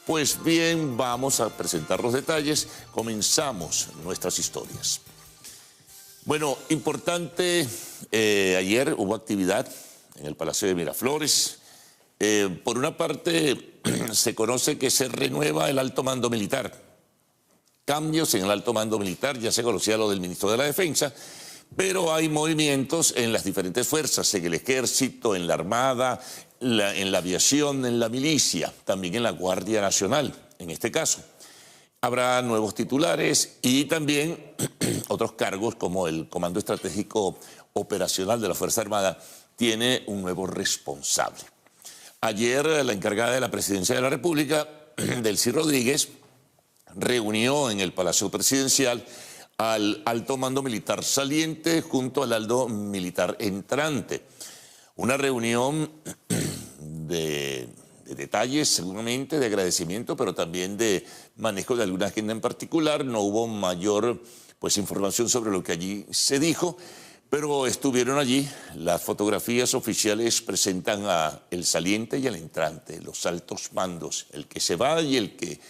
Pues bien, vamos a presentar los detalles. Comenzamos nuestras historias. Bueno, importante, ayer hubo actividad en el Palacio de Miraflores. Por una parte, se conoce que se renueva el alto mando militar. Cambios en el alto mando militar, ya se conocía lo del ministro de la Defensa, pero hay movimientos en las diferentes fuerzas, en el Ejército, en la Armada, en la aviación, en la milicia, también en la Guardia Nacional, en este caso. Habrá nuevos titulares y también otros cargos como el Comando Estratégico Operacional de la Fuerza Armada tiene un nuevo responsable. Ayer la encargada de la Presidencia de la República, Delcy Rodríguez, reunió en el Palacio Presidencial al alto mando militar saliente junto al alto militar entrante. Una reunión de detalles, seguramente, de agradecimiento, pero también de manejo de alguna agenda en particular. No hubo mayor información sobre lo que allí se dijo, pero estuvieron allí. Las fotografías oficiales presentan al saliente y al entrante, los altos mandos, el que se va y el que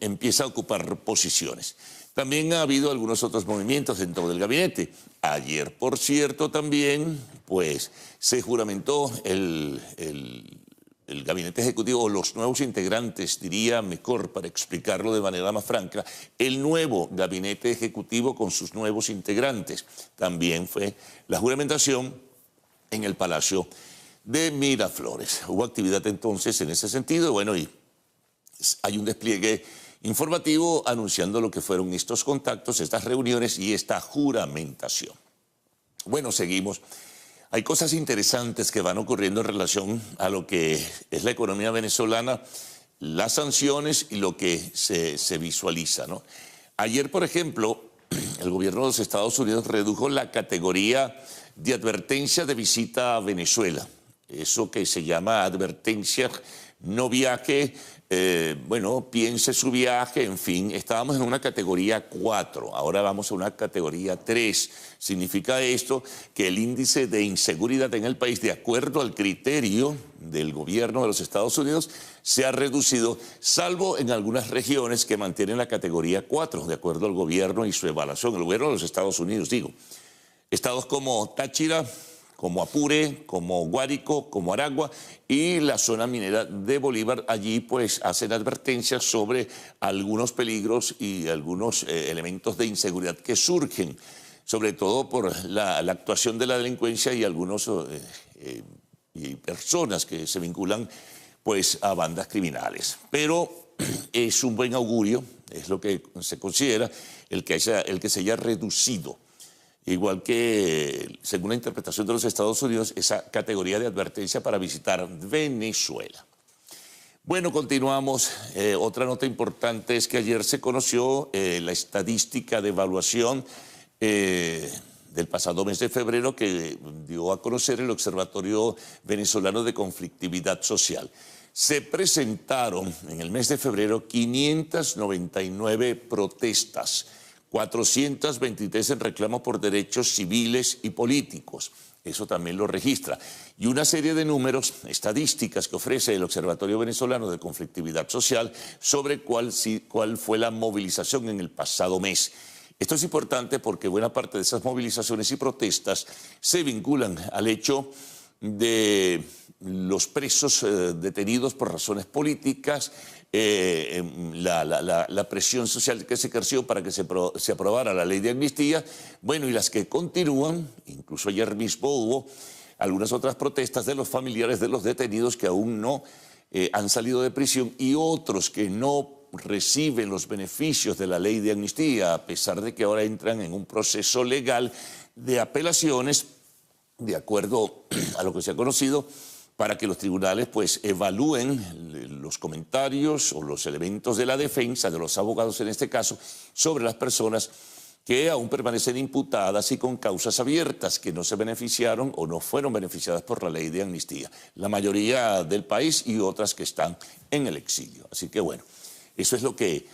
empieza a ocupar posiciones. También ha habido algunos otros movimientos dentro del gabinete. Ayer, por cierto, también se juramentó el gabinete ejecutivo, o los nuevos integrantes, diría mejor para explicarlo de manera más franca, el nuevo gabinete ejecutivo con sus nuevos integrantes. También fue la juramentación en el Palacio de Miraflores. Hubo actividad entonces en ese sentido, bueno, y hay un despliegue informativo anunciando lo que fueron estos contactos, estas reuniones y esta juramentación. Bueno, seguimos. Hay cosas interesantes que van ocurriendo en relación a lo que es la economía venezolana, las sanciones y lo que se visualiza, ¿no? Ayer, por ejemplo, el gobierno de los Estados Unidos redujo la categoría de advertencia de visita a Venezuela. Eso que se llama advertencia no viaje, piense su viaje, en fin. Estábamos en una categoría 4, ahora vamos a una categoría 3. Significa esto que el índice de inseguridad en el país, de acuerdo al criterio del gobierno de los Estados Unidos, se ha reducido, salvo en algunas regiones que mantienen la categoría 4, de acuerdo al gobierno y su evaluación, el gobierno de los Estados Unidos, digo. Estados como Táchira, como Apure, como Guárico, como Aragua y la zona minera de Bolívar, allí hacen advertencias sobre algunos peligros y algunos elementos de inseguridad que surgen, sobre todo por la actuación de la delincuencia y algunos y personas que se vinculan a bandas criminales. Pero es un buen augurio, es lo que se considera, el que se haya reducido, igual que, según la interpretación de los Estados Unidos, esa categoría de advertencia para visitar Venezuela. Bueno, continuamos. Otra nota importante es que ayer se conoció la estadística de evaluación del pasado mes de febrero que dio a conocer el Observatorio Venezolano de Conflictividad Social. Se presentaron en el mes de febrero 599 protestas, 423 en reclamo por derechos civiles y políticos. Eso también lo registra. Y una serie de números, estadísticas que ofrece el Observatorio Venezolano de Conflictividad Social sobre cuál fue la movilización en el pasado mes. Esto es importante porque buena parte de esas movilizaciones y protestas se vinculan al hecho de los presos detenidos por razones políticas, la presión social que se ejerció para que se aprobara la ley de amnistía, bueno, y las que continúan. Incluso ayer mismo hubo algunas otras protestas de los familiares de los detenidos que aún no han salido de prisión y otros que no reciben los beneficios de la ley de amnistía, a pesar de que ahora entran en un proceso legal de apelaciones, de acuerdo a lo que se ha conocido, para que los tribunales evalúen los comentarios o los elementos de la defensa, de los abogados en este caso, sobre las personas que aún permanecen imputadas y con causas abiertas, que no se beneficiaron o no fueron beneficiadas por la ley de amnistía. La mayoría del país y otras que están en el exilio. Así que bueno, eso es lo que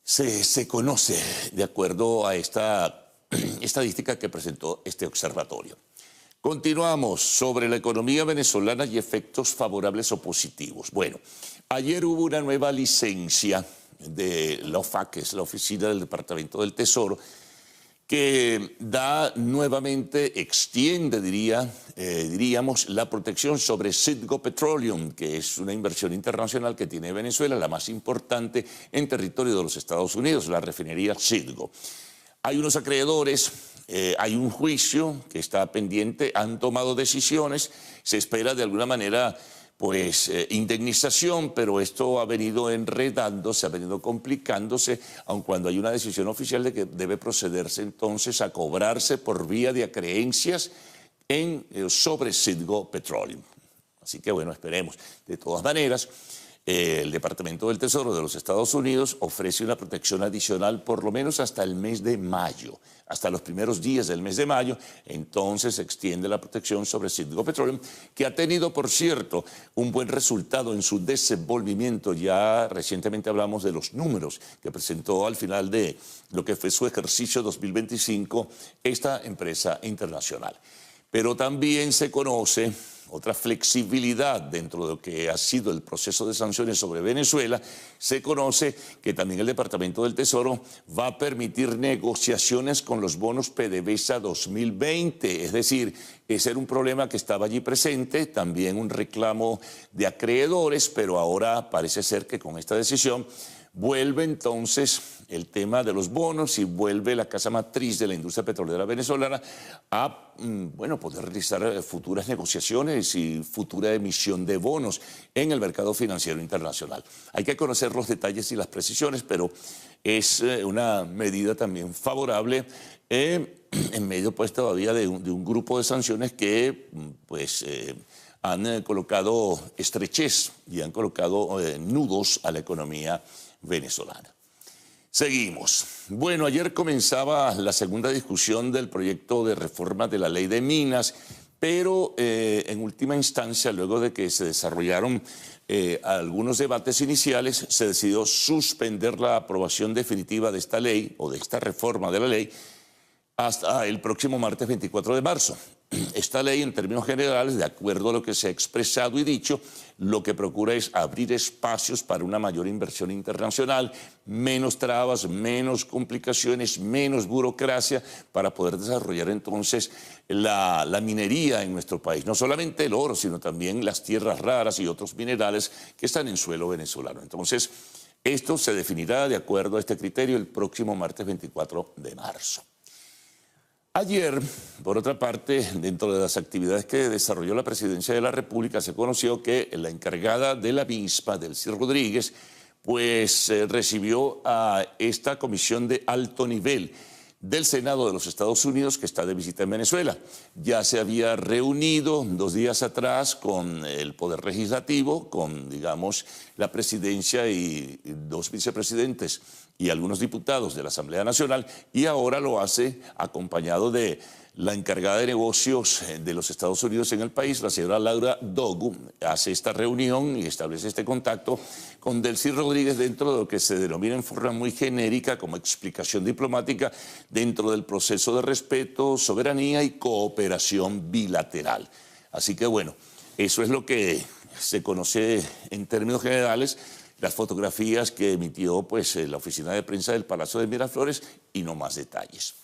se conoce de acuerdo a esta estadística que presentó este observatorio. Continuamos sobre la economía venezolana y efectos favorables o positivos. Bueno, ayer hubo una nueva licencia de la OFAC, que es la Oficina del Departamento del Tesoro, que da nuevamente, extiende, diríamos, la protección sobre Citgo Petroleum, que es una inversión internacional que tiene Venezuela, la más importante en territorio de los Estados Unidos, la refinería Citgo. Hay unos acreedores, hay un juicio que está pendiente, han tomado decisiones, se espera de alguna manera pues indemnización, pero esto ha venido enredándose, ha venido complicándose, aun cuando hay una decisión oficial de que debe procederse entonces a cobrarse por vía de acreencias sobre Citgo Petroleum. Así que bueno, esperemos. De todas maneras, el Departamento del Tesoro de los Estados Unidos ofrece una protección adicional por lo menos hasta el mes de mayo, hasta los primeros días del mes de mayo. Entonces se extiende la protección sobre Citgo Petroleum, que ha tenido, por cierto, un buen resultado en su desenvolvimiento. Ya recientemente hablamos de los números que presentó al final de lo que fue su ejercicio 2025 esta empresa internacional. Pero también se conoce otra flexibilidad dentro de lo que ha sido el proceso de sanciones sobre Venezuela. Se conoce que también el Departamento del Tesoro va a permitir negociaciones con los bonos PDVSA 2020, es decir, ese era un problema que estaba allí presente, también un reclamo de acreedores, pero ahora parece ser que con esta decisión vuelve entonces el tema de los bonos y vuelve la casa matriz de la industria petrolera venezolana a poder realizar futuras negociaciones y futura emisión de bonos en el mercado financiero internacional. Hay que conocer los detalles y las precisiones, pero es una medida también favorable en medio pues todavía de un grupo de sanciones que han colocado estrechez y han colocado nudos a la economía venezolana. Seguimos. Bueno, ayer comenzaba la segunda discusión del proyecto de reforma de la ley de minas, pero en última instancia, luego de que se desarrollaron algunos debates iniciales, se decidió suspender la aprobación definitiva de esta ley o de esta reforma de la ley hasta el próximo martes 24 de marzo. Esta ley, en términos generales, de acuerdo a lo que se ha expresado y dicho, lo que procura es abrir espacios para una mayor inversión internacional, menos trabas, menos complicaciones, menos burocracia para poder desarrollar entonces la minería en nuestro país. No solamente el oro, sino también las tierras raras y otros minerales que están en suelo venezolano. Entonces, esto se definirá de acuerdo a este criterio el próximo martes 24 de marzo. Ayer, por otra parte, dentro de las actividades que desarrolló la Presidencia de la República, se conoció que la encargada de la misma, Delcy Rodríguez, pues recibió a esta comisión de alto nivel del Senado de los Estados Unidos que está de visita en Venezuela. Ya se había reunido 2 días atrás con el Poder Legislativo, con, digamos, la Presidencia y 2 vicepresidentes y algunos diputados de la Asamblea Nacional, y ahora lo hace acompañado de la encargada de negocios de los Estados Unidos en el país, la señora Laura Dogu. Hace esta reunión y establece este contacto con Delcy Rodríguez dentro de lo que se denomina en forma muy genérica como explicación diplomática dentro del proceso de respeto, soberanía y cooperación bilateral. Así que bueno, eso es lo que se conoce en términos generales, las fotografías que emitió pues la oficina de prensa del Palacio de Miraflores y no más detalles.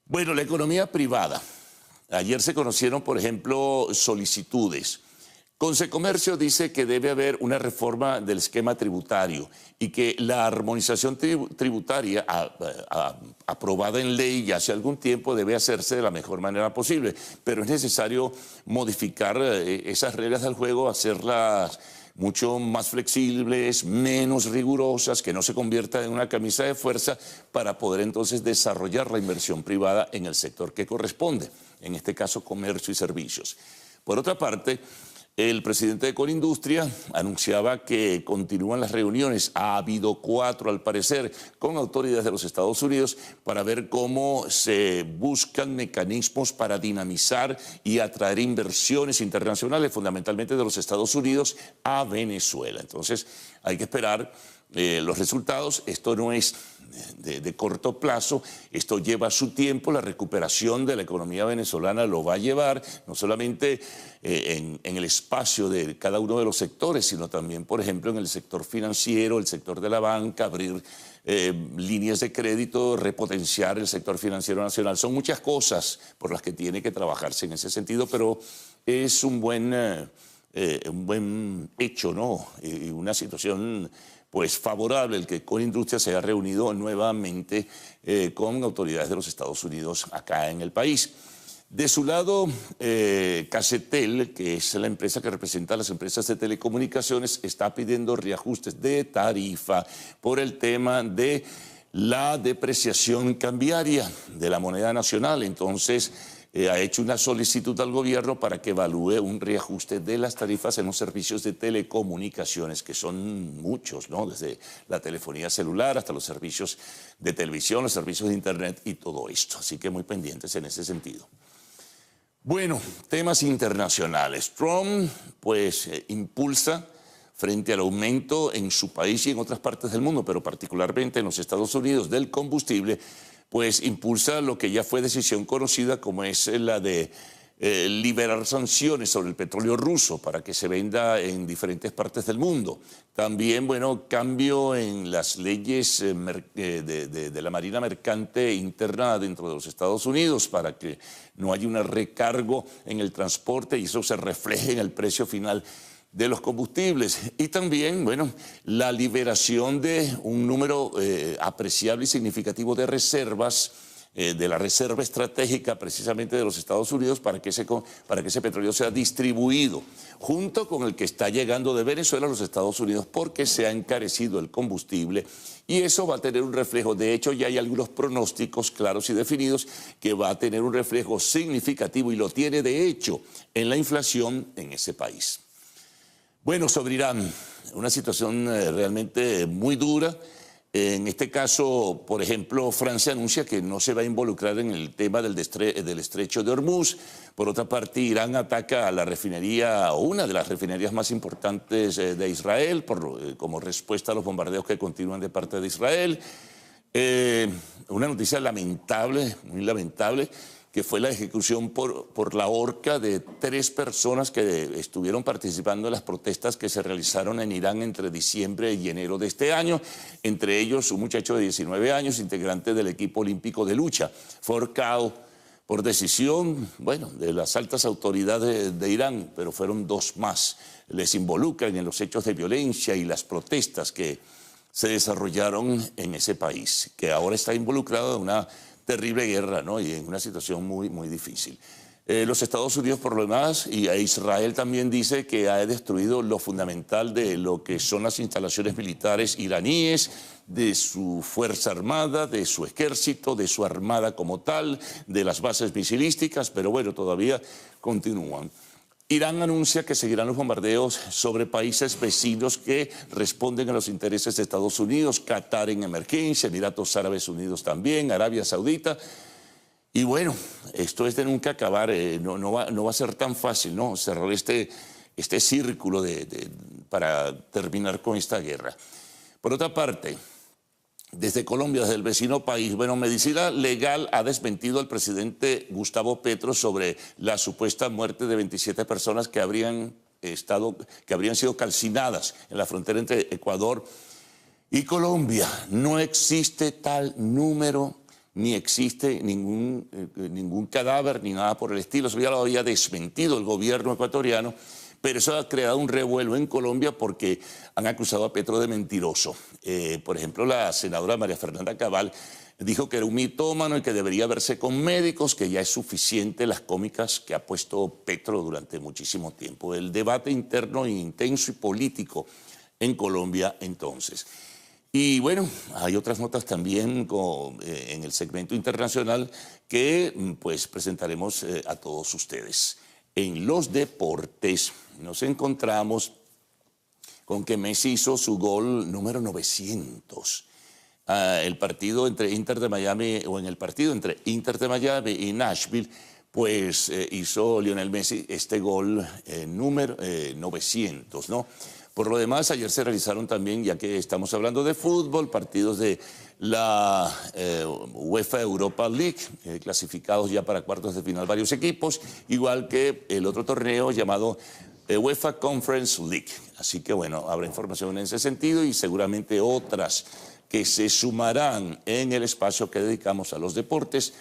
Bueno, la economía privada. Ayer se conocieron, por ejemplo, solicitudes. Consecomercio dice que debe haber una reforma del esquema tributario y que la armonización tributaria aprobada en ley ya hace algún tiempo debe hacerse de la mejor manera posible, pero es necesario modificar esas reglas del juego, hacerlas mucho más flexibles, menos rigurosas, que no se convierta en una camisa de fuerza para poder entonces desarrollar la inversión privada en el sector que corresponde, en este caso comercio y servicios. Por otra parte, el presidente de Colindustria anunciaba que continúan las reuniones. Ha habido 4, al parecer, con autoridades de los Estados Unidos para ver cómo se buscan mecanismos para dinamizar y atraer inversiones internacionales, fundamentalmente de los Estados Unidos, a Venezuela. Entonces, hay que esperar los resultados. Esto no es de corto plazo, esto lleva su tiempo, la recuperación de la economía venezolana lo va a llevar, no solamente en el espacio de cada uno de los sectores, sino también, por ejemplo, en el sector financiero, el sector de la banca, abrir líneas de crédito, repotenciar el sector financiero nacional. Son muchas cosas por las que tiene que trabajarse en ese sentido, pero es un buen hecho, ¿no? Y una situación pues favorable el que Colindustria se haya reunido nuevamente con autoridades de los Estados Unidos acá en el país. De su lado, Casetel, que es la empresa que representa a las empresas de telecomunicaciones, está pidiendo reajustes de tarifa por el tema de la depreciación cambiaria de la moneda nacional. Entonces, ha hecho una solicitud al gobierno para que evalúe un reajuste de las tarifas en los servicios de telecomunicaciones, que son muchos, ¿no? Desde la telefonía celular hasta los servicios de televisión, los servicios de internet y todo esto. Así que muy pendientes en ese sentido. Bueno, temas internacionales. Trump, pues, impulsa frente al aumento en su país y en otras partes del mundo, pero particularmente en los Estados Unidos, del combustible, pues impulsa lo que ya fue decisión conocida como es la de liberar sanciones sobre el petróleo ruso para que se venda en diferentes partes del mundo. También, bueno, cambio en las leyes de la Marina Mercante interna dentro de los Estados Unidos para que no haya un recargo en el transporte y eso se refleje en el precio final de los combustibles. Y también, bueno, la liberación de un número apreciable y significativo de reservas, de la reserva estratégica precisamente de los Estados Unidos para que ese petróleo sea distribuido, junto con el que está llegando de Venezuela a los Estados Unidos porque se ha encarecido el combustible y eso va a tener un reflejo. De hecho, ya hay algunos pronósticos claros y definidos que va a tener un reflejo significativo y lo tiene de hecho en la inflación en ese país. Bueno, sobre Irán, una situación realmente muy dura. En este caso, por ejemplo, Francia anuncia que no se va a involucrar en el tema del estrecho de Hormuz. Por otra parte, Irán ataca a la refinería, o una de las refinerías más importantes de Israel, como respuesta a los bombardeos que continúan de parte de Israel. Una noticia lamentable, muy lamentable, que fue la ejecución por la horca de 3 personas que estuvieron participando en las protestas que se realizaron en Irán entre diciembre y enero de este año, entre ellos un muchacho de 19 años, integrante del equipo olímpico de lucha. Fue ahorcado por decisión, bueno, de las altas autoridades de Irán, pero fueron 2 más. Les involucran en los hechos de violencia y las protestas que se desarrollaron en ese país, que ahora está involucrado en una terrible guerra, ¿no? Y en una situación muy, muy difícil. Los Estados Unidos, por lo demás, y a Israel también dice que ha destruido lo fundamental de lo que son las instalaciones militares iraníes, de su fuerza armada, de su ejército, de su armada como tal, de las bases misilísticas, pero bueno, todavía continúan. Irán anuncia que seguirán los bombardeos sobre países vecinos que responden a los intereses de Estados Unidos, Qatar en emergencia, Emiratos Árabes Unidos también, Arabia Saudita. Y bueno, esto es de nunca acabar, no va a ser tan fácil, ¿no? Cerrar este círculo para terminar con esta guerra. Por otra parte, desde Colombia, desde el vecino país, bueno, Medicina Legal ha desmentido al presidente Gustavo Petro sobre la supuesta muerte de 27 personas que habrían sido calcinadas en la frontera entre Ecuador y Colombia. No existe tal número, ni existe ningún cadáver, ni nada por el estilo. Eso ya lo había desmentido el gobierno ecuatoriano. Pero eso ha creado un revuelo en Colombia porque han acusado a Petro de mentiroso. Por ejemplo, la senadora María Fernanda Cabal dijo que era un mitómano y que debería verse con médicos, que ya es suficiente las cómicas que ha puesto Petro durante muchísimo tiempo. El debate interno intenso y político en Colombia entonces. Y bueno, hay otras notas también en el segmento internacional que pues presentaremos a todos ustedes. En los deportes nos encontramos con que Messi hizo su gol número 900. El partido entre Inter de Miami, o en el partido entre Inter de Miami y Nashville, pues hizo Lionel Messi este gol número 900, ¿no? Por lo demás, ayer se realizaron también, ya que estamos hablando de fútbol, partidos de la UEFA Europa League, clasificados ya para cuartos de final varios equipos, igual que el otro torneo llamado UEFA Conference League. Así que bueno, habrá información en ese sentido y seguramente otras que se sumarán en el espacio que dedicamos a los deportes.